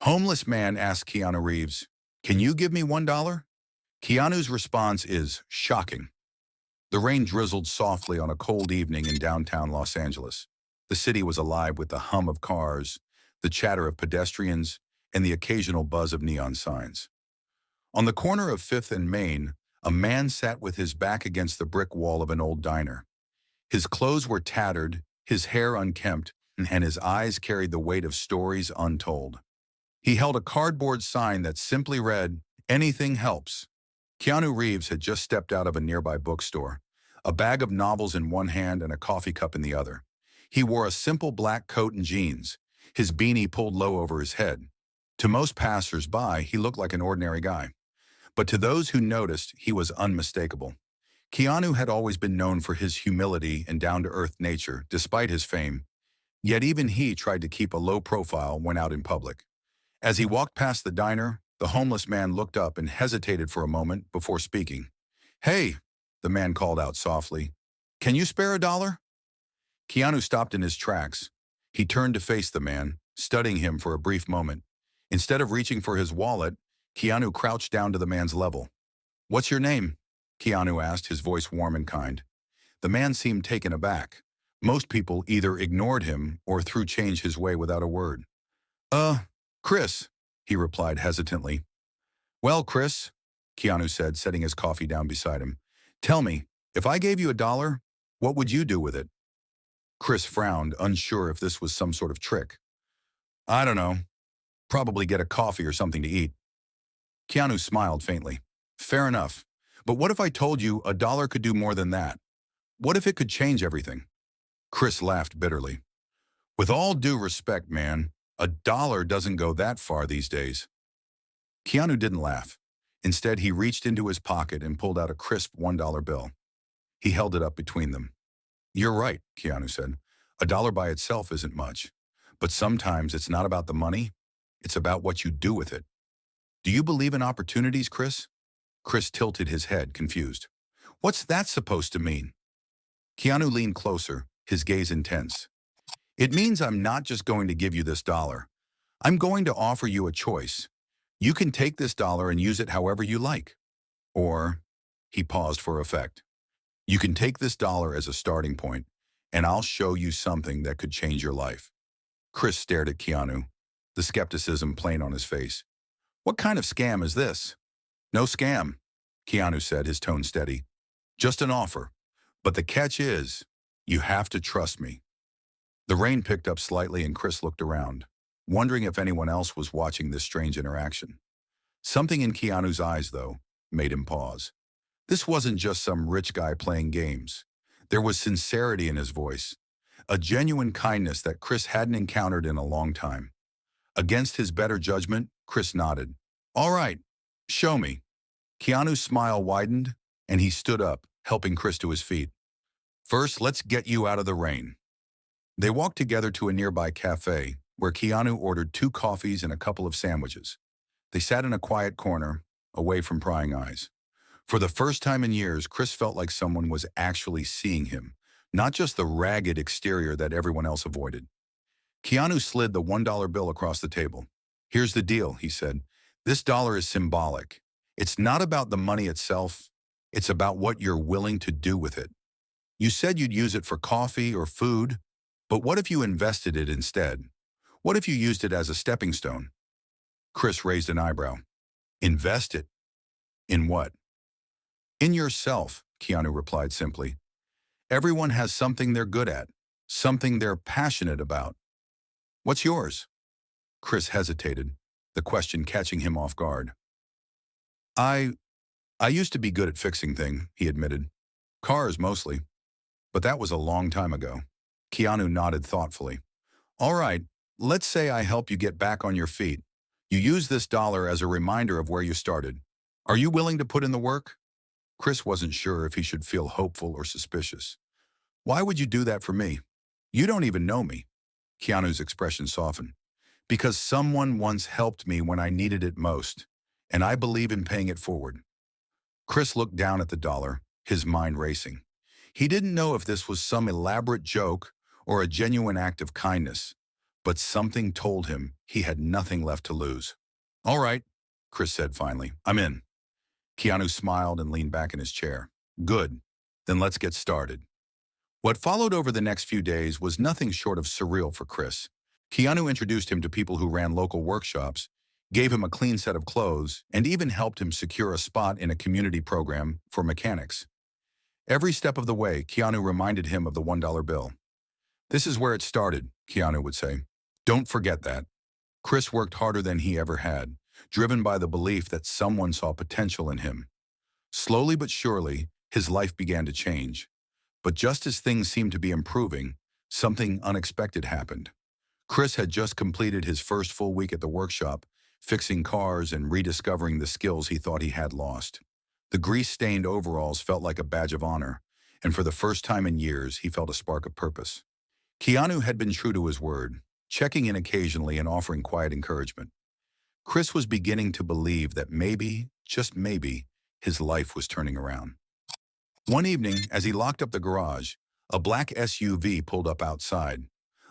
Homeless man asks Keanu Reeves, "Can you give me $1?" Keanu's response is shocking. The rain drizzled softly on a cold evening in downtown Los Angeles. The city was alive with the hum of cars, the chatter of pedestrians, and the occasional buzz of neon signs. On the corner of 5th and Main, a man sat with his back against the brick wall of an old diner. His clothes were tattered, his hair unkempt, and his eyes carried the weight of stories untold. He held a cardboard sign that simply read, "Anything helps." Keanu Reeves had just stepped out of a nearby bookstore, a bag of novels in one hand and a coffee cup in the other. He wore a simple black coat and jeans, his beanie pulled low over his head. To most passers-by, he looked like an ordinary guy. But to those who noticed, he was unmistakable. Keanu had always been known for his humility and down-to-earth nature, despite his fame. Yet even he tried to keep a low profile when out in public. As he walked past the diner, the homeless man looked up and hesitated for a moment before speaking. "Hey," the man called out softly, "can you spare $1?" Keanu stopped in his tracks. He turned to face the man, studying him for a brief moment. Instead of reaching for his wallet, Keanu crouched down to the man's level. "What's your name?" Keanu asked, his voice warm and kind. The man seemed taken aback. Most people either ignored him or threw change his way without a word. Chris," he replied hesitantly. "Well, Chris," Keanu said, setting his coffee down beside him, "tell me, if I gave you $1, what would you do with it?" Chris frowned, unsure if this was some sort of trick. "I don't know. Probably get a coffee or something to eat." Keanu smiled faintly. "Fair enough. But what if I told you $1 could do more than that? What if it could change everything?" Chris laughed bitterly. "With all due respect, man, $1 doesn't go that far these days." Keanu didn't laugh. Instead, he reached into his pocket and pulled out a crisp $1 bill. He held it up between them. "You're right," Keanu said. "$1 by itself isn't much. But sometimes it's not about the money. It's about what you do with it. Do you believe in opportunities, Chris?" Chris tilted his head, confused. "What's that supposed to mean?" Keanu leaned closer, his gaze intense. "It means I'm not just going to give you this dollar. I'm going to offer you a choice. You can take this dollar and use it however you like. Or," he paused for effect, "you can take this dollar as a starting point, and I'll show you something that could change your life." Chris stared at Keanu, the skepticism plain on his face. "What kind of scam is this?" "No scam," Keanu said, his tone steady. "Just an offer. But the catch is, you have to trust me." The rain picked up slightly and Chris looked around, wondering if anyone else was watching this strange interaction. Something in Keanu's eyes, though, made him pause. This wasn't just some rich guy playing games. There was sincerity in his voice, a genuine kindness that Chris hadn't encountered in a long time. Against his better judgment, Chris nodded. "All right, show me." Keanu's smile widened, and he stood up, helping Chris to his feet. "First, let's get you out of the rain." They walked together to a nearby cafe, where Keanu ordered 2 coffees and a couple of sandwiches. They sat in a quiet corner, away from prying eyes. For the first time in years, Chris felt like someone was actually seeing him, not just the ragged exterior that everyone else avoided. Keanu slid the $1 bill across the table. "Here's the deal," he said. "This dollar is symbolic. It's not about the money itself. It's about what you're willing to do with it. You said you'd use it for coffee or food, but what if you invested it instead? What if you used it as a stepping stone?" Chris raised an eyebrow. "Invest it? In what?" "In yourself," Keanu replied simply. "Everyone has something they're good at, something they're passionate about. What's yours?" Chris hesitated, the question catching him off guard. I I used to be good at fixing things," he admitted. "Cars mostly. But that was a long time ago." Keanu nodded thoughtfully. "All right, let's say I help you get back on your feet. You use this dollar as a reminder of where you started. Are you willing to put in the work?" Chris wasn't sure if he should feel hopeful or suspicious. "Why would you do that for me? You don't even know me." Keanu's expression softened. "Because someone once helped me when I needed it most, and I believe in paying it forward." Chris looked down at the dollar, his mind racing. He didn't know if this was some elaborate joke or a genuine act of kindness, but something told him he had nothing left to lose. All right, Chris said finally. I'm in. Keanu smiled and leaned back in his chair. Good. Then let's get started. What followed over the next few days was nothing short of surreal for Chris. Keanu introduced him to people who ran local workshops, gave him a clean set of clothes, and even helped him secure a spot in a community program for mechanics. Every step of the way, Keanu reminded him of the $1 bill. This is where it started, Keanu would say. Don't forget that. Chris worked harder than he ever had, driven by the belief that someone saw potential in him. Slowly but surely, his life began to change. But just as things seemed to be improving, something unexpected happened. Chris had just completed his first full week at the workshop, fixing cars and rediscovering the skills he thought he had lost. The grease-stained overalls felt like a badge of honor, and for the first time in years, he felt a spark of purpose. Keanu had been true to his word, checking in occasionally and offering quiet encouragement. Chris was beginning to believe that maybe, just maybe, his life was turning around. One evening, as he locked up the garage, a black SUV pulled up outside.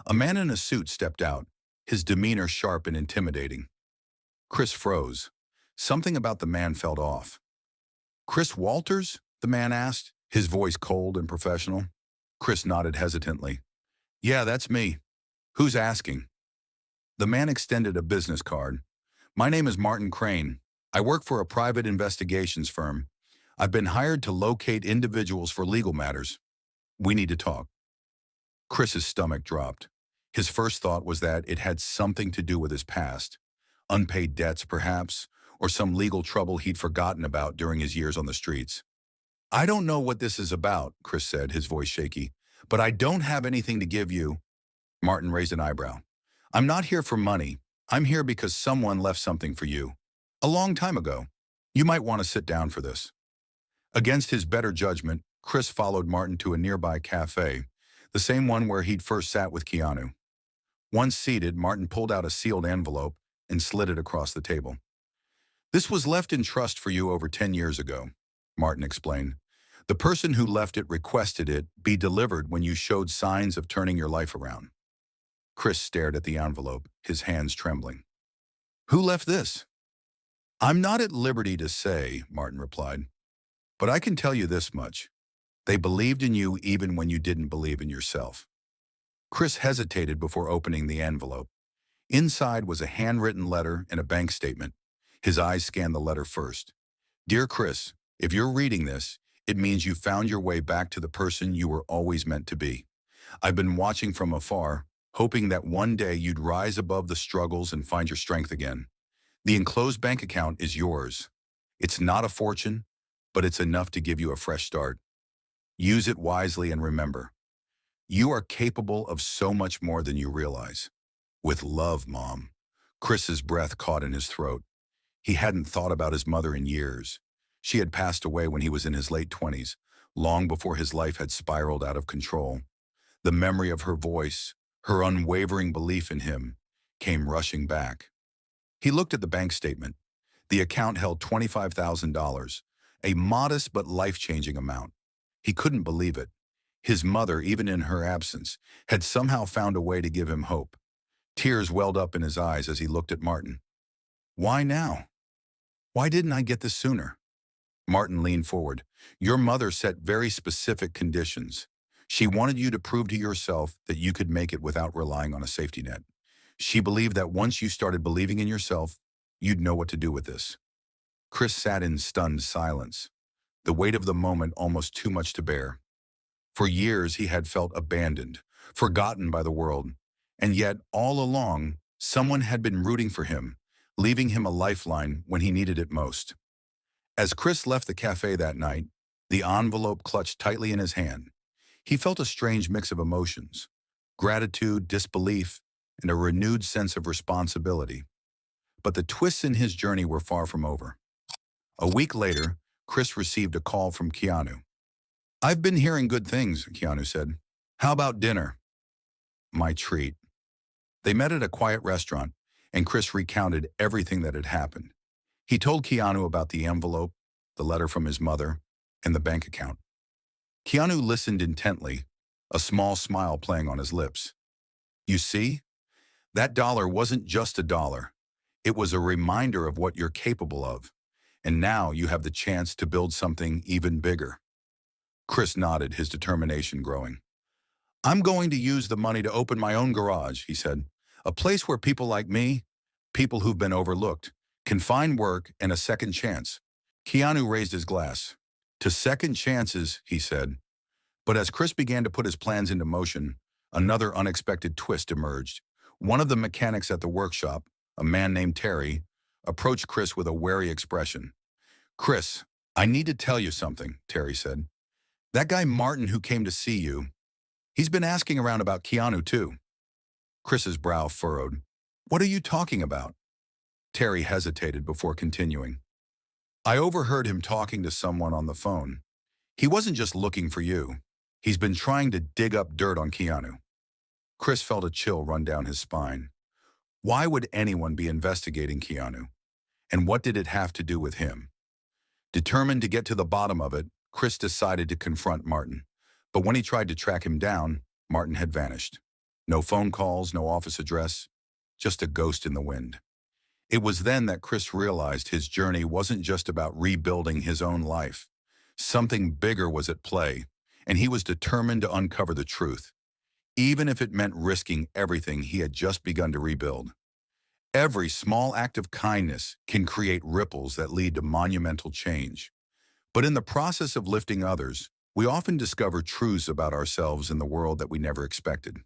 A man in a suit stepped out, his demeanor sharp and intimidating. Chris froze. Something about the man felt off. Chris Walters? The man asked, his voice cold and professional. Chris nodded hesitantly. Yeah, that's me. Who's asking? The man extended a business card. My name is Martin Crane. I work for a private investigations firm. I've been hired to locate individuals for legal matters. We need to talk. Chris's stomach dropped. His first thought was that it had something to do with his past. Unpaid debts, perhaps, or some legal trouble he'd forgotten about during his years on the streets. I don't know what this is about, Chris said, his voice shaky, but I don't have anything to give you. Martin raised an eyebrow. I'm not here for money. I'm here because someone left something for you. A long time ago. You might want to sit down for this. Against his better judgment, Chris followed Martin to a nearby cafe, the same one where he'd first sat with Keanu. Once seated, Martin pulled out a sealed envelope and slid it across the table. This was left in trust for you over 10 years ago, Martin explained. The person who left it requested it be delivered when you showed signs of turning your life around. Chris stared at the envelope, his hands trembling. Who left this? I'm not at liberty to say, Martin replied. But I can tell you this much. They believed in you even when you didn't believe in yourself. Chris hesitated before opening the envelope. Inside was a handwritten letter and a bank statement. His eyes scanned the letter first. Dear Chris, if you're reading this, it means you found your way back to the person you were always meant to be. I've been watching from afar, hoping that one day you'd rise above the struggles and find your strength again. The enclosed bank account is yours. It's not a fortune, but it's enough to give you a fresh start. Use it wisely and remember, you are capable of so much more than you realize. With love, Mom. Chris's breath caught in his throat. He hadn't thought about his mother in years. She had passed away when he was in his late 20s, long before his life had spiraled out of control. The memory of her voice, her unwavering belief in him, came rushing back. He looked at the bank statement. The account held $25,000, a modest but life-changing amount. He couldn't believe it. His mother, even in her absence, had somehow found a way to give him hope. Tears welled up in his eyes as he looked at Martin. Why now? Why didn't I get this sooner? Martin leaned forward. Your mother set very specific conditions. She wanted you to prove to yourself that you could make it without relying on a safety net. She believed that once you started believing in yourself, you'd know what to do with this. Chris sat in stunned silence, the weight of the moment almost too much to bear. For years, he had felt abandoned, forgotten by the world, and yet, all along, someone had been rooting for him, leaving him a lifeline when he needed it most. As Chris left the cafe that night, the envelope clutched tightly in his hand. He felt a strange mix of emotions, gratitude, disbelief, and a renewed sense of responsibility. But the twists in his journey were far from over. A week later, Chris received a call from Keanu. I've been hearing good things, Keanu said. How about dinner? My treat. They met at a quiet restaurant, and Chris recounted everything that had happened. He told Keanu about the envelope, the letter from his mother, and the bank account. Keanu listened intently, a small smile playing on his lips. You see? That dollar wasn't just a dollar. It was a reminder of what you're capable of. And now you have the chance to build something even bigger. Chris nodded, his determination growing. I'm going to use the money to open my own garage, he said. A place where people like me, people who've been overlooked, can find work and a second chance. Keanu raised his glass. To second chances, he said. But as Chris began to put his plans into motion, another unexpected twist emerged. One of the mechanics at the workshop, a man named Terry, approached Chris with a wary expression. Chris, I need to tell you something, Terry said. That guy Martin who came to see you, he's been asking around about Keanu too. Chris's brow furrowed. What are you talking about? Terry hesitated before continuing. I overheard him talking to someone on the phone. He wasn't just looking for you. He's been trying to dig up dirt on Keanu. Chris felt a chill run down his spine. Why would anyone be investigating Keanu? And what did it have to do with him? Determined to get to the bottom of it, Chris decided to confront Martin. But when he tried to track him down, Martin had vanished. No phone calls, no office address, just a ghost in the wind. It was then that Chris realized his journey wasn't just about rebuilding his own life. Something bigger was at play, and he was determined to uncover the truth, even if it meant risking everything he had just begun to rebuild. Every small act of kindness can create ripples that lead to monumental change. But in the process of lifting others, we often discover truths about ourselves in the world that we never expected.